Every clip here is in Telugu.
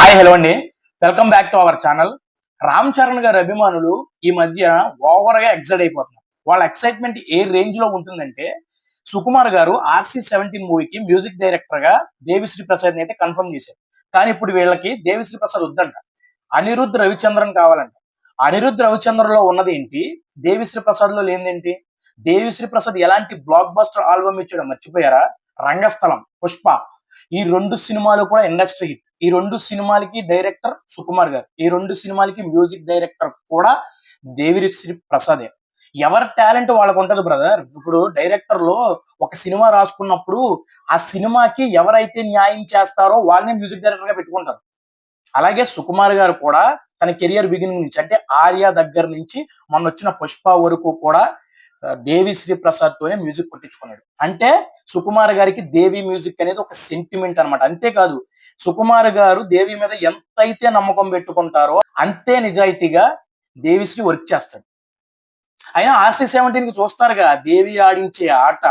హాయ్ హలో అండి. Welcome back to our channel. Ram Charan గారి అభిమానులు ఈ మధ్య ఓవర్ గా ఎక్సైట్ అయిపోతున్నారు. వాళ్ళ ఎక్సైట్మెంట్ ఏ రేంజ్ లో ఉంటుందంటే, సుకుమార్ గారు RC-17 మూవీకి మ్యూజిక్ డైరెక్టర్ గా దేవిశ్రీ ప్రసాద్ అయితే కన్ఫర్మ్ చేశారు. కానీ ఇప్పుడు వీళ్ళకి దేవిశ్రీ ప్రసాద్ వద్దంట. అనిరుద్ రవిచంద్రన్ కావాలంట. అనిరుద్ రవిచంద్రన్ లో ఉన్నది ఏంటి, దేవిశ్రీ ప్రసాద్ లో లేనిదేంటి? దేవిశ్రీ ప్రసాద్ ఎలాంటి బ్లాక్ బస్టర్ ఆల్బమ్ ఇచ్చాడో మర్చిపోయారా? రంగస్థలం, పుష్ప ఈ 2 సినిమాలు కూడా ఇండస్ట్రీ హిట్. ఈ 2 సినిమాలకి డైరెక్టర్ సుకుమార్ గారు. ఈ 2 సినిమాలకి మ్యూజిక్ డైరెక్టర్ కూడా దేవిశ్రీ ప్రసాదే. ఎవరి టాలెంట్ వాళ్ళకు ఉంటది బ్రదర్. ఇప్పుడు డైరెక్టర్ లో ఒక సినిమా రాసుకున్నప్పుడు ఆ సినిమాకి ఎవరైతే న్యాయం చేస్తారో వాళ్ళని మ్యూజిక్ డైరెక్టర్ గా పెట్టుకుంటారు. అలాగే సుకుమార్ గారు కూడా తన కెరియర్ బిగినింగ్ నుంచి అంటే ఆర్య దగ్గర నుంచి మొన్న వచ్చిన పుష్ప వరకు కూడా దేవిశ్రీ ప్రసాద్ తోనే మ్యూజిక్ కొట్టించుకున్నాడు. అంటే సుకుమార్ గారికి దేవి మ్యూజిక్ అనేది ఒక సెంటిమెంట్ అనమాట. అంతేకాదు సుకుమార్ గారు దేవి మీద ఎంతైతే నమ్మకం పెట్టుకుంటారో అంతే నిజాయితీగా దేవిశ్రీ వర్క్ చేస్తాడు. అయినా RC-17 కి చూస్తారుగా దేవి ఆడించే ఆట.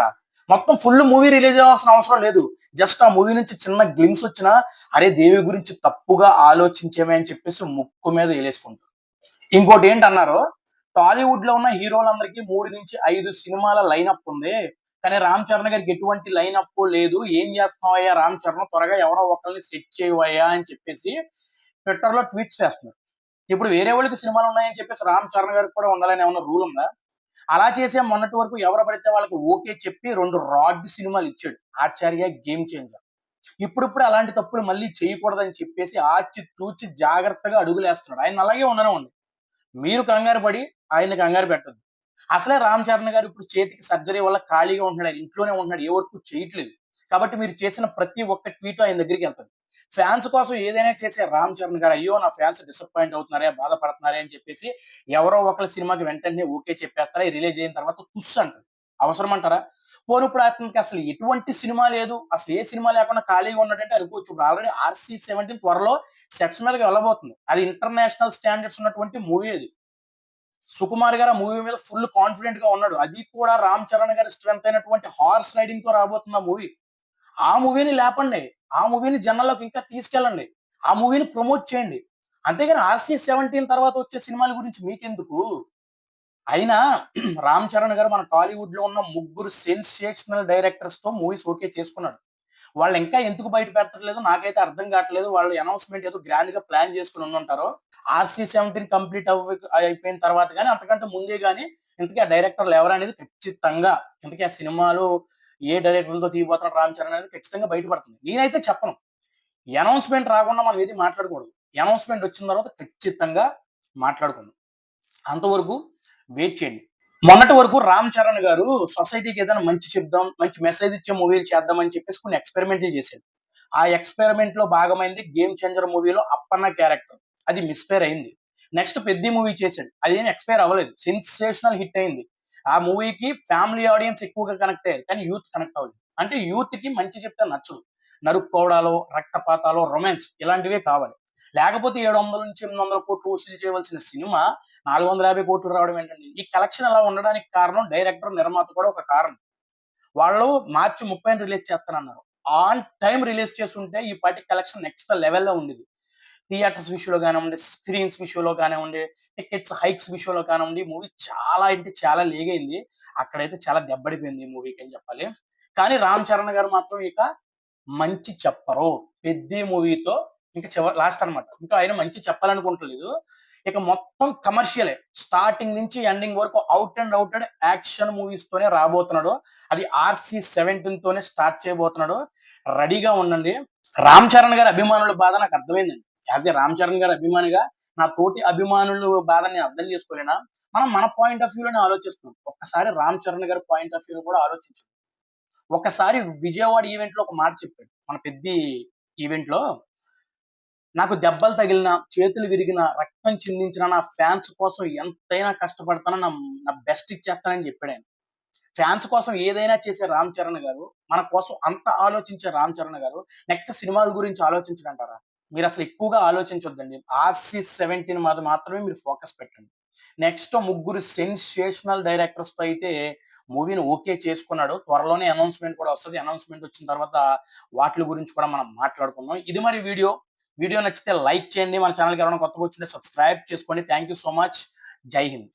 మొత్తం ఫుల్ మూవీ రిలీజ్ అవ్వాల్సిన అవసరం లేదు. జస్ట్ ఆ మూవీ నుంచి చిన్న గ్లిమ్స్ వచ్చినా అరే దేవి గురించి తప్పుగా ఆలోచించేమే అని చెప్పేసి ముక్కు మీద వేలేసుకుంటారు. ఇంకోటి ఏంటన్నారు, టాలీవుడ్ లో ఉన్న హీరోలందరికీ 3 నుంచి 5 సినిమాల లైనప్ ఉంది. కానీ రామ్ చరణ్ గారికి ఎటువంటి లైనప్ లేదు. ఏం చేస్తున్నావయ్యా రామ్ చరణ్, త్వరగా ఎవరో ఒకరిని సెట్ చేయవయ్యా అని చెప్పేసి ట్విట్టర్ లో ట్వీట్స్ చేస్తున్నారు. ఇప్పుడు వేరే వాళ్ళకి సినిమాలు ఉన్నాయని చెప్పేసి రామ్ చరణ్ గారికి కూడా ఉండాలని ఏమన్నా రూల్ ఉందా? అలా చేసే మొన్నటి వరకు ఎవరు పడితే వాళ్ళకి ఓకే చెప్పి 2 రాడ్ సినిమాలు ఇచ్చాడు. ఆచార్య, గేమ్ చేంజర్. ఇప్పుడిప్పుడు అలాంటి తప్పులు మళ్ళీ చేయకూడదని చెప్పేసి ఆచి తూచి జాగ్రత్తగా అడుగులేస్తున్నాడు. ఆయన అలాగే ఉండనివ్వండి. మీరు కంగారు పడి ఆయన్ని కంగారు పెట్టొద్దు. అసలే రామ్ చరణ్ గారు ఇప్పుడు చేతికి సర్జరీ వల్ల ఖాళీగా ఉంటున్నాడు. ఆయన ఇంట్లోనే ఉంటున్నాడు. ఏ వర్క్ చేయట్లేదు. కాబట్టి మీరు చేసిన ప్రతి ఒక్క ట్వీట్ ఆయన దగ్గరికి వెళ్తది. ఫ్యాన్స్ కోసం ఏదైనా చేసే రామ్ చరణ్ గారు అయ్యో నా ఫ్యాన్స్ డిసప్పాయింట్ అవుతున్నారే, బాధపడుతున్నారే అని చెప్పేసి ఎవరో ఒకళ్ళ సినిమాకి వెంటనే ఓకే చెప్పేస్తారా, రిలీజ్ అయిన తర్వాత తుస్సు అంటారు. అవసరం అంటారా? పోనీ ఇప్పుడు అతనికి అసలు ఎటువంటి సినిమా లేదు, అసలు ఏ సినిమా లేకుండా ఖాళీగా ఉన్నాడంటే అనుకోవచ్చు. ఇప్పుడు ఆల్రెడీ RC-17 త్వరలో సెట్స్ మీదకి వెళ్ళబోతుంది. అది ఇంటర్నేషనల్ స్టాండర్డ్స్ ఉన్నటువంటి మూవీ అది. సుకుమార్ గారు ఆ మూవీ మీద ఫుల్ కాన్ఫిడెంట్ గా ఉన్నాడు. అది కూడా రామ్ చరణ్ గారి స్ట్రెంత్ అయినటువంటి హార్స్ రైడింగ్ తో రాబోతుంది ఆ మూవీ. ఆ మూవీని లేపండి. ఆ మూవీని జనాల్లోకి ఇంకా తీసుకెళ్ళండి. ఆ మూవీని ప్రమోట్ చేయండి. అంతేగాని RC-17 తర్వాత వచ్చే సినిమాల గురించి మీకెందుకు? అయినా రామ్ చరణ్ గారు మన టాలీవుడ్ లో ఉన్న ముగ్గురు సెన్సేషనల్ డైరెక్టర్స్ తో మూవీస్ ఓకే చేసుకున్నాడు. వాళ్ళు ఇంకా ఎందుకు బయట పెట్టట్లేదు నాకైతే అర్థం కావట్లేదు. వాళ్ళు అనౌన్స్‌మెంట్ ఏదో గ్రాండ్ గా ప్లాన్ చేసుకొని ఉండుంటారు. RC-17 కంప్లీట్ అయిపోయిన తర్వాత గాని, అంతకంటే ముందే గాని ఇంతకీ ఆ డైరెక్టర్లు ఎవరనేది ఖచ్చితంగా ఇంతకీ ఆ సినిమాలు ఏ డైరెక్టర్‌లతో తీయబోతున్నాడు రామ్ చరణ్ అనేది ఖచ్చితంగా బయటపడుతుంది. నేనైతే చెప్పను. ఈ అనౌన్స్‌మెంట్ రాకుండా మనం ఏది మాట్లాడకూడదు. ఈ అనౌన్స్‌మెంట్ వచ్చిన తర్వాత ఖచ్చితంగా మాట్లాడుకుందాం. అంతవరకు వెయిట్ చేయండి. మొన్నటి వరకు రామ్ చరణ్ గారు సొసైటీకి ఏదైనా మంచి చెప్దాం, మంచి మెసేజ్ ఇచ్చే మూవీలు చేద్దాం అని చెప్పేసి కొన్ని ఎక్స్‌పెరిమెంట్‌లు చేశాడు. ఆ ఎక్స్‌పెరిమెంట్ లో భాగమైంది 'గేమ్ చేంజర్' మూవీలో అప్పన్న క్యారెక్టర్. అది మిస్‌ఫైర్ అయింది. నెక్స్ట్ 'పెద్ది' మూవీ చేశాడు. అదేం ఎక్స్‌పైర్ అవ్వలేదు. సెన్సేషనల్ హిట్ అయింది. ఆ మూవీకి ఫ్యామిలీ ఆడియన్స్ ఎక్కువగా కనెక్ట్ అయ్యారు. కానీ యూత్ కనెక్ట్ అవ్వలేదు. అంటే యూత్ కి మంచి చెప్తే నచ్చదు. నరుక్కోవడాలు, రక్తపాతాలు, రొమాన్స్ ఇలాంటివే కావాలి. లేకపోతే 700-800 కోట్లు వసూలు చేయవలసిన సినిమా 450 కోట్లు రావడం ఏంటండి? ఈ కలెక్షన్ అలా ఉండడానికి కారణం డైరెక్టర్, నిర్మాత కూడా ఒక కారణం. వాళ్ళు మార్చి 30న రిలీజ్ చేస్తానన్నారు. ఆన్ టైమ్ రిలీజ్ చేసుంటే ఈ పాటి కలెక్షన్ నెక్స్ట్ లెవెల్‌లో ఉండేది. థియేటర్స్ విషయంలో కానివ్వండి, స్క్రీన్స్ విషయంలో కానివ్వండి, టికెట్స్ హైక్స్ విషయంలో కానివ్వండి, మూవీ చాలా అంటే చాలా లేగైంది. అక్కడైతే చాలా దెబ్బడిపోయింది ఈ మూవీకి అని చెప్పాలి. కానీ రామ్ చరణ్ గారు మాత్రం ఇక మంచి చెప్పరు. 'పెద్ది' మూవీతో ఇంక లాస్ట్ అన్నమాట. ఇంకా ఆయన మంచి చెప్పాలనుకుంటలేదు. ఇక మొత్తం కమర్షియలే. స్టార్టింగ్ నుంచి ఎండింగ్ వరకు ఔటెడ్ యాక్షన్ మూవీస్ తోనే రాబోతున్నాడు. అది RC-17 తోనే స్టార్ట్ చేయబోతున్నాడు. రెడీగా ఉండండి. రామ్ చరణ్ గారి అభిమానుల బాధ నాకు అర్థమైందండి. యాస్ ఎ రామ్ చరణ్ గారి అభిమానిగా నా తోటి అభిమానులు బాధని అర్థం చేసుకోలేనా? మనం మన పాయింట్ ఆఫ్ వ్యూలోనే ఆలోచిస్తున్నాం. ఒక్కసారి రామ్ చరణ్ గారి పాయింట్ ఆఫ్ వ్యూలో కూడా ఆలోచించండి. ఒకసారి విజయవాడ ఈవెంట్‌లో ఒక మాట చెప్పాడు. మన 'పెద్ది' ఈవెంట్‌లో నాకు దెబ్బలు తగిలినా, చేతులు విరిగినా, రక్తం చిందించినా నా ఫ్యాన్స్ కోసం ఎంతైనా కష్టపడతాను. నా నా బెస్ట్ ఇచ్చేస్తానని చెప్పాడాయన. ఫ్యాన్స్ కోసం ఏదైనా చేసే రామ్ చరణ్ గారు, మన కోసం అంత ఆలోచించే రామ్ చరణ్ గారు, నెక్స్ట్ సినిమాల గురించి ఆలోచించడంటారా? మీరసలు ఎక్కువగా ఆలోచించొద్దండి. RC-17 మీద మాత్రమే మీరు ఫోకస్ పెట్టండి. నెక్స్ట్ ముగ్గురు సెన్సేషనల్ డైరెక్టర్స్‌తో అయితే మూవీని ఓకే చేసుకున్నాడు. త్వరలోనే అనౌన్స్‌మెంట్ కూడా వస్తది. అనౌన్స్‌మెంట్ వచ్చిన తర్వాత వాటిలి గురించి కూడా మనం మాట్లాడుకుందాం. ఇది మరి వీడియో. వీడియో నచ్చితే లైక్ చేయండి. మన ఛానల్‌కి ఎవరైనా కొత్తగా వచ్చింటే సబ్స్క్రైబ్ చేసుకోండి. Thank you so much. జై హింద్.